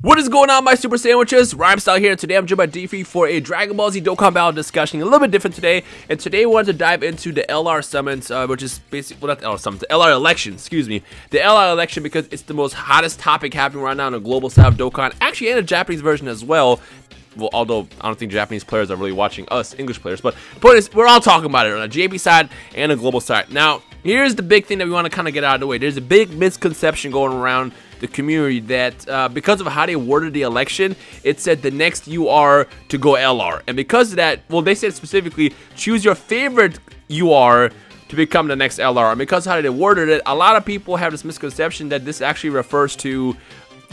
What is going on, my super sandwiches? Rhymestyle here, and today I'm joined by DFree for a Dragon Ball Z Dokkan battle discussion. A little bit different today, and today we wanted to dive into the LR summons, which is basically, well, not the LR summons, the LR election, excuse me. The LR election, because it's the most hottest topic happening right now on the global side of Dokkan, actually, and a Japanese version as well. Well, although I don't think Japanese players are really watching us, English players, but the point is, we're all talking about it on the JP side and the global side. Now, here's the big thing that we want to kind of get out of the way. There's a big misconception going around the community that because of how they worded the election, it said the next UR to go LR. And because of that, well, they said specifically, choose your favorite UR to become the next LR. And because of how they worded it, a lot of people have this misconception that this actually refers to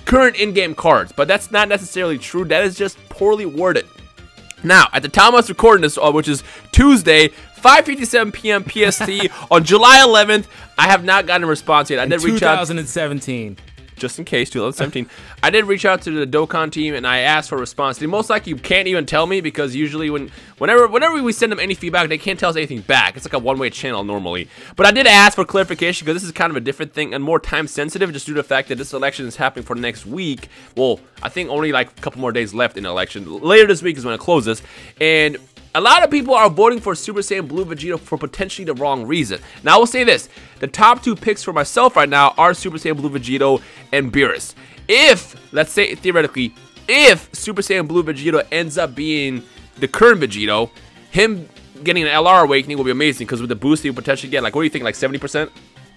current in-game cards, but that's not necessarily true. That is just poorly worded. Now, at the time I was recording this, which is Tuesday, 5:57 p.m. PST on July 11th, I have not gotten a response yet. I did reach out. 2017. Just in case, 2017. I did reach out to the Dokkan team and I asked for a response. They most likely can't even tell me because usually whenever we send them any feedback, they can't tell us anything back. It's like a one-way channel normally. But I did ask for clarification because this is kind of a different thing and more time sensitive just due to the fact that this election is happening for the next week. Well, I think only like a couple more days left in the election. Later this week is when it closes. And a lot of people are voting for Super Saiyan Blue Vegeta for potentially the wrong reason. Now, I will say this. The top two picks for myself right now are Super Saiyan Blue Vegeta and Beerus. If, let's say, theoretically, if Super Saiyan Blue Vegeta ends up being the current Vegeta, him getting an LR Awakening will be amazing because with the boost he would potentially get, like, what do you think, like 70%?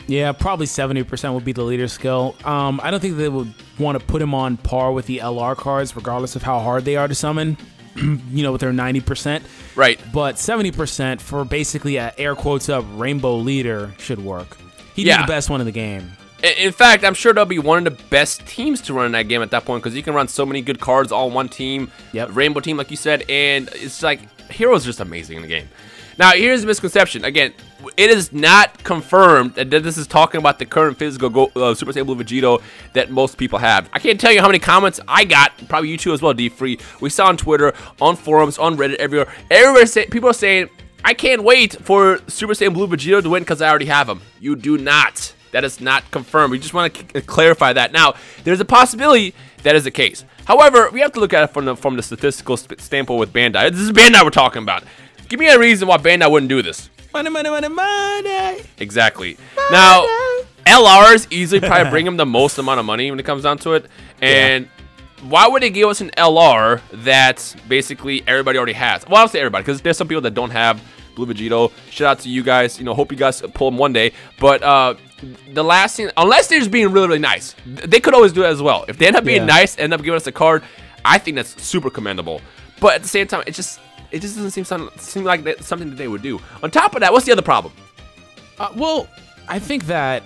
Yeah, probably 70% would be the leader skill. I don't think they would want to put him on par with the LR cards, regardless of how hard they are to summon. You know, with their 90%. Right. But 70% for basically a air quotes up rainbow leader should work. He'd be the best one in the game. In fact, I'm sure they'll be one of the best teams to run in that game at that point because you can run so many good cards all on one team. Yep. Rainbow team, like you said, and it's like Hero's just amazing in the game. Now, here's the misconception. Again, it is not confirmed that this is talking about the current physical Super Saiyan Blue Vegeta that most people have. I can't tell you how many comments I got, probably you too as well, DFree. We saw on Twitter, on forums, on Reddit, everywhere. People are saying, I can't wait for Super Saiyan Blue Vegeta to win because I already have him. You do not. That is not confirmed. We just want to clarify that. Now, there's a possibility that is the case. However, we have to look at it from the statistical standpoint with Bandai. This is Bandai we're talking about. Give me a reason why Bandai wouldn't do this. Money, money, money, money. Exactly. Now, LRs easily probably bring them the most amount of money when it comes down to it. And why would they give us an LR that basically everybody already has? Well, I don't say everybody, because there's some people that don't have Blue Vegeta. Shout out to you guys. You know, hope you guys pull them one day. But the last thing, unless they're just being really, really nice, they could always do it as well. If they end up being nice, end up giving us a card, I think that's super commendable. But at the same time, it just doesn't seem like that's something that they would do. On top of that, what's the other problem? Well, I think that,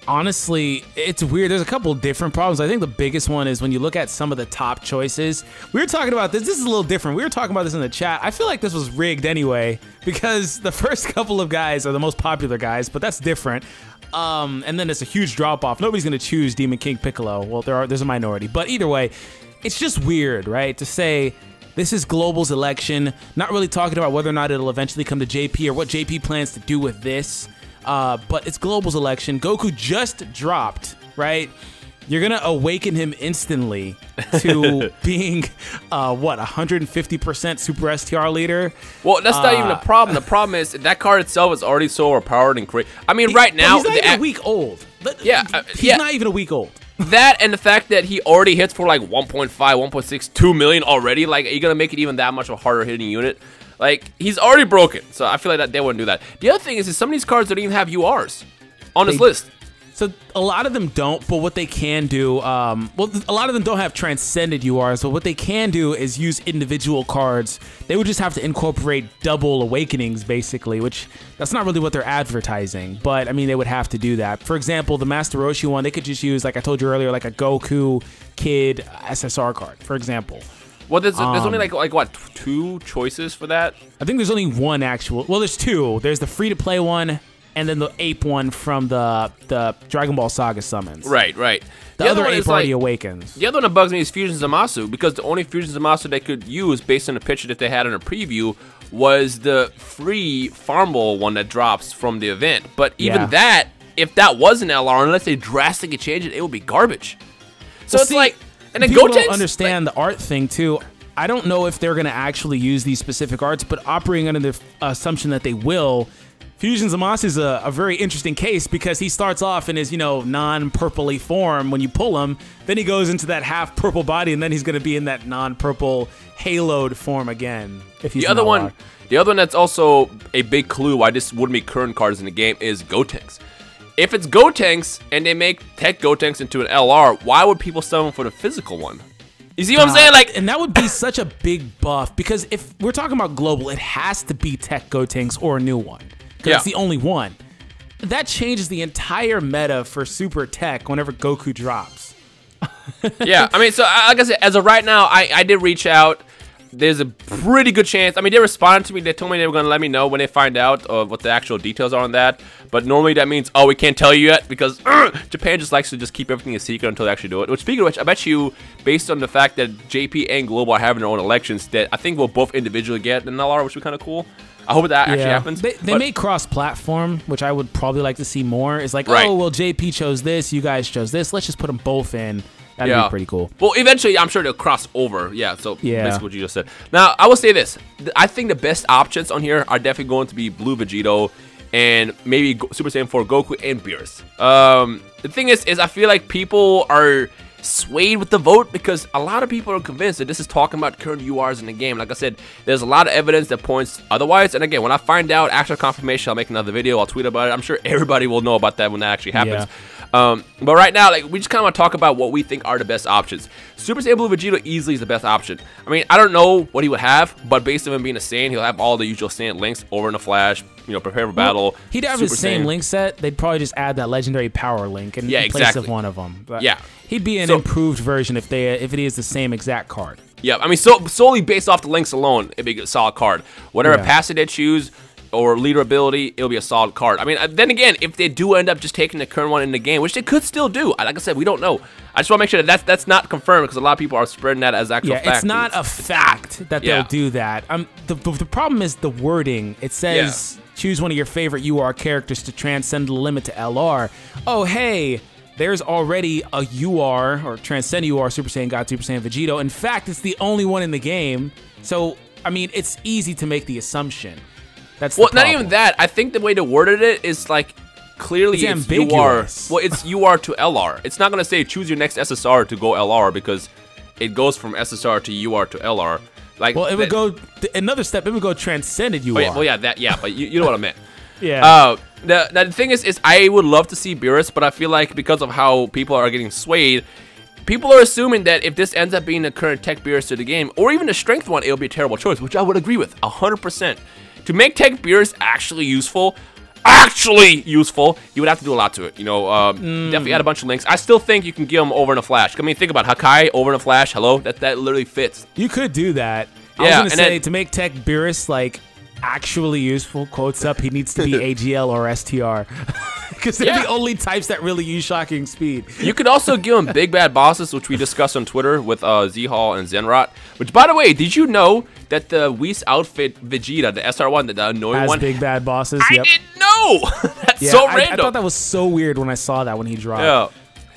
honestly, it's weird. There's a couple different problems. I think the biggest one is when you look at some of the top choices. We were talking about this. This is a little different. We were talking about this in the chat. I feel like this was rigged anyway because the first couple of guys are the most popular guys, but that's different. And then it's a huge drop-off. Nobody's going to choose Demon King Piccolo. Well, there's a minority. But either way, it's just weird, right, to say this is Global's election, not really talking about whether or not it'll eventually come to JP or what JP plans to do with this. But it's Global's election. Goku just dropped, right? You're going to awaken him instantly to being, what, 150% Super STR leader? Well, that's not even the problem. The problem is that card itself is already so overpowered and crazy. I mean, right now... He's not even a week old. Yeah. He's not even a week old. That and the fact that he already hits for like 1.5, 1.6, 2 million already. Like, are you going to make it even that much of a harder hitting unit? Like, he's already broken. So I feel like that they wouldn't do that. The other thing is some of these cards don't even have URs on this list. So a lot of them don't, but what they can do, well, a lot of them don't have transcended URs, but what they can do is use individual cards. They would just have to incorporate double awakenings, basically, which that's not really what they're advertising, but I mean, they would have to do that. For example, the Master Roshi one, they could just use, like I told you earlier, like a Goku Kid SSR card, for example. Well, there's only like what, 2 choices for that? I think there's only one actual. Well, there's 2. There's the free-to-play one, and then the ape one from the Dragon Ball Saga summons. Right, right. The other ape already awakens. The other one that bugs me is Fusion Zamasu, because the only Fusion Zamasu they could use based on the picture that they had in a preview was the free Farm Bowl one that drops from the event. But even that, if that was an LR, unless they drastically change it, it would be garbage. So it's like, And then people Gotenks, don't understand the art thing too. I don't know if they're going to actually use these specific arts, but operating under the assumption that they will, Fusion Zamasu is a very interesting case because he starts off in his, non-purpley form when you pull him. Then he goes into that half purple body, and then he's going to be in that non-purple haloed form again. If he's the other one that's also a big clue why this wouldn't be current cards in the game is Gotenks. If it's Gotenks and they make Tech Gotenks into an LR, why would people sell them for the physical one? You see what I'm saying? And that would be such a big buff because if we're talking about global, it has to be Tech Gotenks or a new one. Because it's the only one. That changes the entire meta for Super Tech whenever Goku drops. Yeah, I mean, so like I said, as of right now, I did reach out. There's a pretty good chance. I mean, they responded to me. They told me they were going to let me know when they find out what the actual details are on that. But normally that means, oh, we can't tell you yet because Japan just likes to just keep everything a secret until they actually do it. Which, speaking of which, I bet you, based on the fact that JP and Global are having their own elections, that I think we'll both individually get an LR, which would be kind of cool. I hope that actually happens. They may cross-platform, which I would probably like to see more. It's like, oh, well, JP chose this, you guys chose this. Let's just put them both in. That'd be pretty cool. Well, eventually, I'm sure they'll cross over. Yeah, so basically what you just said. Now, I will say this. I think the best options on here are definitely going to be Blue Vegito and maybe Super Saiyan 4 Goku and Beerus. The thing is I feel like people are swayed with the vote because a lot of people are convinced that this is talking about current URs in the game. Like I said, there's a lot of evidence that points otherwise. And again, when I find out actual confirmation, I'll make another video. I'll tweet about it. I'm sure everybody will know about that when that actually happens. But right now, we just kind of want to talk about what we think are the best options. Super Saiyan Blue Vegeta easily is the best option. I mean, I don't know what he would have, but based on him being a Saiyan, he'll have all the usual Saiyan links over in a flash, prepare for battle. He'd have his same link set. They'd probably just add that legendary power link in place of one of them. But he'd be an improved version if it is the same exact card. Yeah, I mean, solely based off the links alone, it'd be a solid card. Whatever passive they choose or leader ability, it'll be a solid card. I mean, then again, if they do end up just taking the current one in the game, which they could still do, like I said, we don't know. I just want to make sure that that's not confirmed because a lot of people are spreading that as actual fact. It's not a fact that they'll do that. The problem is the wording. It says choose one of your favorite UR characters to transcend the limit to LR. Oh, hey, there's already a UR or transcend UR Super Saiyan God, Super Saiyan Vegito. In fact, it's the only one in the game. So, I mean, it's easy to make the assumption. That's the problem. Not even that. I think the way they worded it is like clearly it's UR. Well, it's UR to LR. It's not gonna say choose your next SSR to go LR because it goes from SSR to UR to LR. Like, well, it would go another step. It would go transcended UR. Oh, yeah, but you know what I meant. The thing is I would love to see Beerus, but I feel like because of how people are getting swayed, people are assuming that if this ends up being the current Tech Beerus to the game, or even the strength one, it'll be a terrible choice, which I would agree with 100%. To make Tech Beerus actually useful, you would have to do a lot to it. Definitely add a bunch of links. I still think you can get them over in a flash. I mean, think about Hakai over in a flash. Hello, that literally fits. You could do that. I was gonna say to make Tech Beerus actually useful, quotes up, he needs to be AGL or STR. Because they're the only types that really use shocking speed. You could also give him big bad bosses, which we discussed on Twitter with Z-Hall and Zenrot. Which, by the way, did you know that the Whis outfit Vegeta, the SR1, the annoying one, big bad bosses? I didn't know. That's so random. I thought that was so weird when I saw that when he dropped.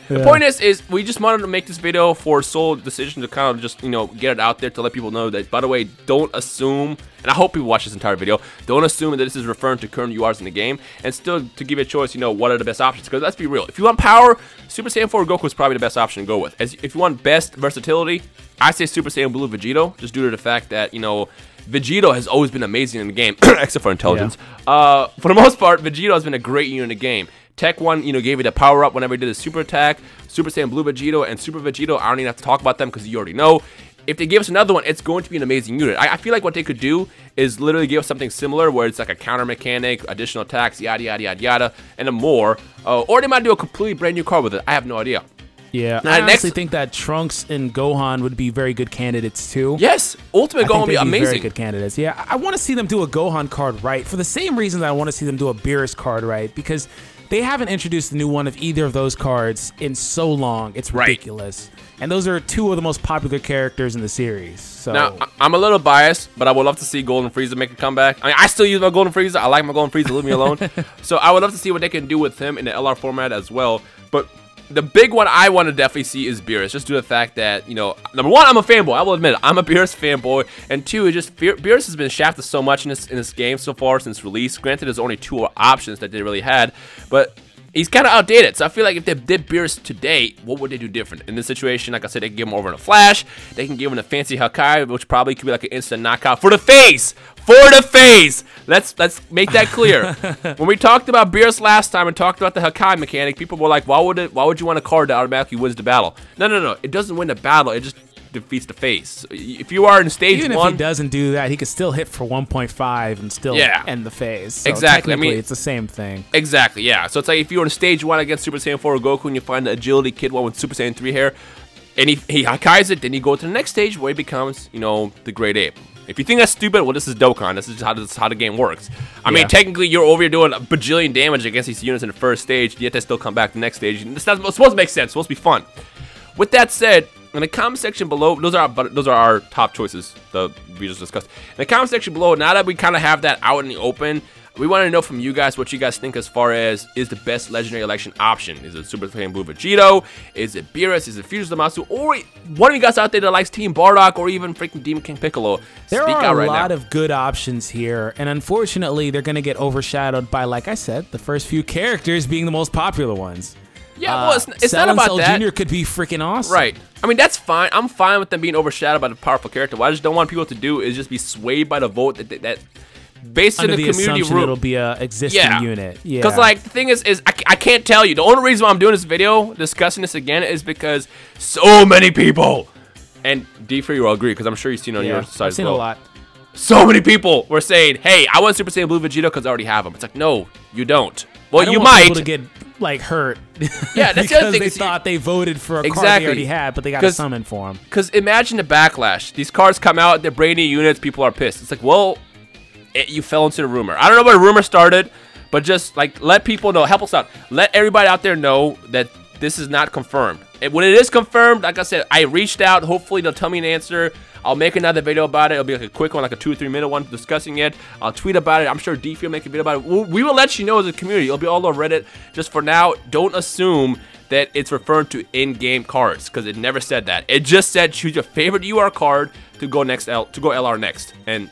The point is we just wanted to make this video for sole decision to kind of just, get it out there to let people know that, by the way, don't assume, and I hope people watch this entire video, don't assume that this is referring to current URs in the game, and still to give it a choice, what are the best options, because let's be real, if you want power, Super Saiyan 4 Goku is probably the best option to go with. If you want best versatility, I say Super Saiyan Blue Vegito, just due to the fact that, Vegito has always been amazing in the game, except for intelligence. For the most part, Vegito has been a great unit in the game. Tech 1, gave it a power up whenever he did a super attack. Super Saiyan Blue Vegito and Super Vegito, I don't even have to talk about them because you already know. If they give us another one, it's going to be an amazing unit. I feel like what they could do is literally give us something similar where it's like a counter mechanic, additional attacks, yada, yada, yada, yada, and then more. Or they might do a completely brand new card with it. I have no idea. Yeah, I honestly think that Trunks and Gohan would be very good candidates too. Yes, Ultimate Gohan would be amazing. Very good candidates. Yeah, I want to see them do a Gohan card right for the same reasons I want to see them do a Beerus card right, because they haven't introduced a new one of either of those cards in so long. It's ridiculous. And those are two of the most popular characters in the series. So now, I'm a little biased, but I would love to see Golden Frieza make a comeback. I mean, I still use my Golden Frieza. I like my Golden Frieza. Leave me alone. So I would love to see what they can do with him in the LR format as well. But the big one I want to definitely see is Beerus, just due to the fact that, you know, number one, I'm a fanboy. I will admit it. I'm a Beerus fanboy. And two, it just Beerus has been shafted so much in this game so far since release. Granted, there's only 2 options that they really had, but he's kind of outdated. So I feel like if they did Beerus today, what would they do different? In this situation, like I said, they can give him over in a flash. They can give him a fancy Hakai, which probably could be like an instant knockout for the face. For the face! Let's make that clear. When we talked about Beerus last time and talked about the Hakai mechanic, people were like, why would you want a card that automatically wins the battle? No. It doesn't win the battle. It just defeats the face. If you are in stage 1... Even if he doesn't do that, he could still hit for 1.5 and still end the phase. So exactly. I mean, it's the same thing. Exactly, yeah. So it's like if you were in stage 1 against Super Saiyan 4 Goku and you find the Agility Kid one with Super Saiyan 3 hair, and he Hakai's it, then you go to the next stage where he becomes, you know, the Great Ape. If you think that's stupid, well, this is Dokkan. This is how the game works. I mean, technically, you're over here doing a bajillion damage against these units in the first stage, yet they still come back the next stage. It's not supposed to make sense. It's supposed to be fun. With that said, in the comment section below, those are our top choices that we just discussed. In the comment section below, now that we kind of have that out in the open, we want to know from you guys what you guys think as far as is the best legendary election option. Is it Super Saiyan Blue Vegito? Is it Beerus? Is it Fusion Zamasu? Or one of you guys out there that likes Team Bardock or even freaking Demon King Piccolo? There are a lot of good options here, and unfortunately, they're going to get overshadowed by, like I said, the first few characters being the most popular ones. Yeah, well, it's not about Cell that. Jr. could be freaking awesome. Right. I mean, that's fine. I'm fine with them being overshadowed by the powerful character. What I just don't want people to do is just be swayed by the vote that based Under in the community room, it'll be a existing unit. Yeah. Because like the thing is I can't tell you. The only reason why I'm doing this video discussing this again is because so many people, and DFree will agree because I'm sure you've seen it on your side I've seen as well. a lot. So many people were saying, "Hey, I want Super Saiyan Blue Vegito because I already have him." It's like, no, you don't. Well, you might. People to get like hurt. Yeah, that's the other thing. They thought they voted for a card they already had, but they got a summon for him. Because imagine the backlash. These cards come out, they're brainy units. People are pissed. It's like, well, you fell into the rumor. I don't know where the rumor started, but just like let people know. Help us out. Let everybody out there know that this is not confirmed. And when it is confirmed, like I said, I reached out. Hopefully they'll tell me an answer. I'll make another video about it. It'll be like a quick one, like a 2 or 3 minute one discussing it. I'll tweet about it. I'm sure DFree will make a video about it. We will let you know as a community. It'll be all over Reddit. Just for now, don't assume that it's referring to in-game cards because it never said that. It just said choose your favorite UR card to go next LR next. And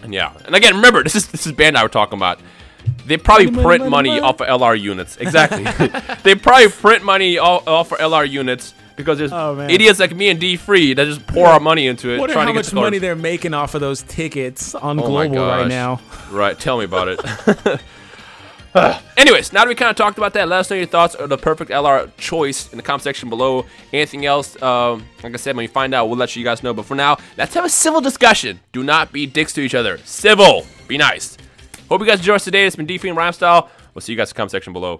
yeah. And again, remember, this is Bandai we're talking about. They probably print money off of LR units. Exactly. They probably print money off of LR units. Because there's idiots like me and DFree that just pour our money into it. Wonder how much money they're making off of those tickets on Global right now. Right, tell me about it. Anyways, now that we kind of talked about that, let us know your thoughts on the perfect LR choice in the comment section below. Anything else, like I said, when you find out, we'll let you guys know. But for now, let's have a civil discussion. Do not be dicks to each other. Civil. Be nice. Hope you guys enjoyed us today. It's been DFree and Rhymestyle. We'll see you guys in the comment section below.